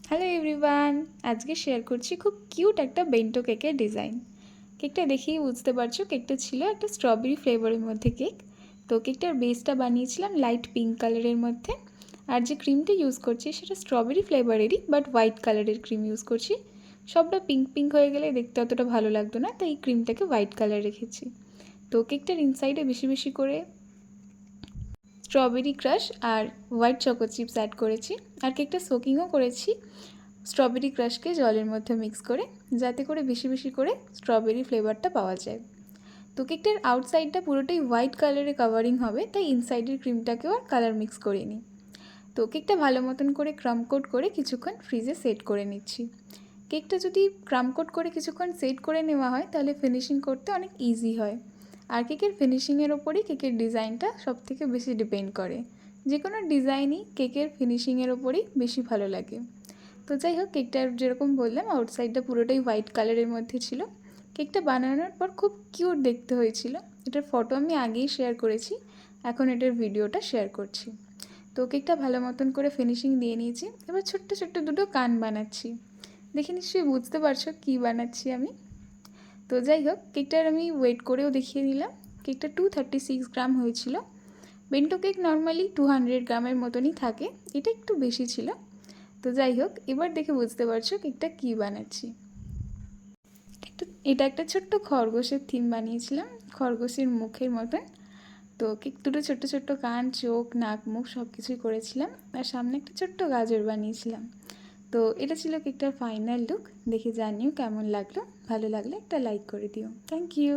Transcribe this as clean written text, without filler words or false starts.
Hello everyone, আজকে share করছি খুব কিউট একটা বেন্টো কেকের ডিজাইন। কেকটা দেখেই বুঝতে পারছো কেকটা ছিল একটা স্ট্রবেরি ফ্লেভারের মধ্যে কেক। তো কেকটার বেসটা বানিয়েছিলাম লাইট পিঙ্ক কালারের মধ্যে, আর যে ক্রিমটা ইউজ করছি সেটা স্ট্রবেরি ফ্লেভারেরই বাট হোয়াইট কালারের ক্রিম ইউজ করছি। সবটা পিঙ্ক পিঙ্ক হয়ে গেলে দেখতে অতটা ভালো লাগতো না, তাই এই ক্রিমটাকে হোয়াইট কালার রেখেছি। তো কেকটার ইনসাইডে বেশি বেশি করে স্ট্রবেরি ক্রাশ আর হোয়াইট চকো চিপস অ্যাড করেছি, আর কেকটা সোকিংও করেছি স্ট্রবেরি ক্রাশকে জলের মধ্যে মিক্স করে, যাতে করে বেশি বেশি করে স্ট্রবেরি ফ্লেভারটা পাওয়া যায়। তো কেকটার আউটসাইডটা পুরোটাই হোয়াইট কালারে কাভারিং হবে, তাই ইনসাইডের ক্রিমটাকেও আর কালার মিক্স করিনি। তো কেকটা ভালো মতন করে ক্রাম কোট করে কিছুক্ষণ ফ্রিজে সেট করে নিচ্ছি। কেকটা যদি ক্রাম কোট করে কিছুক্ষণ সেট করে নেওয়া হয় তাহলে ফিনিশিং করতে অনেক ইজি হয়। আর কেকের ফিনিশিংয়ের ওপরই কেকের ডিজাইনটা সবথেকে বেশি ডিপেন্ড করে। যে কোনো ডিজাইনই কেকের ফিনিশিংয়ের ওপরই বেশি ভালো লাগে। তো যাই হোক, কেকটার যেরকম বললাম আউটসাইডটা পুরোটাই হোয়াইট কালারের মধ্যে ছিল। কেকটা বানানোর পর খুব কিউট দেখতে হয়েছিল। এটার ফটো আমি আগেই শেয়ার করেছি, এখন এটার ভিডিওটা শেয়ার করছি। তো কেকটা ভালো মতন করে ফিনিশিং দিয়ে নিয়েছি। এবার ছোট্ট ছোট্ট দুটো কান বানাচ্ছি। দেখে নিশ্চয়ই বুঝতে পারছো কী বানাচ্ছি আমি। তো যাই হোক, কেকটার আমি ওয়েট করেও দেখিয়ে দিলাম। কেকটা 236 গ্রাম হয়েছিল। বেন্টো কেক নর্মালি 200 গ্রামের মতনই থাকে, এটা একটু বেশি ছিল। তো যাই হোক, এবার দেখে বুঝতে পারছো কেকটা কী বানাচ্ছি। এটা একটা ছোট্ট খরগোশের থিম বানিয়েছিলাম, খরগোশের মুখের মতন। তো কেক দুটো ছোট্ট ছোট্ট কান, চোখ, নাক, মুখ সব কিছুই করেছিলাম, আর সামনে একটা ছোট্ট গাজর বানিয়েছিলাম। তো এটা ছিল কেকটার ফাইনাল লুক। দেখে জানিও কেমন লাগলো। ভালো লাগলে একটা লাইক করে দিও। Thank you.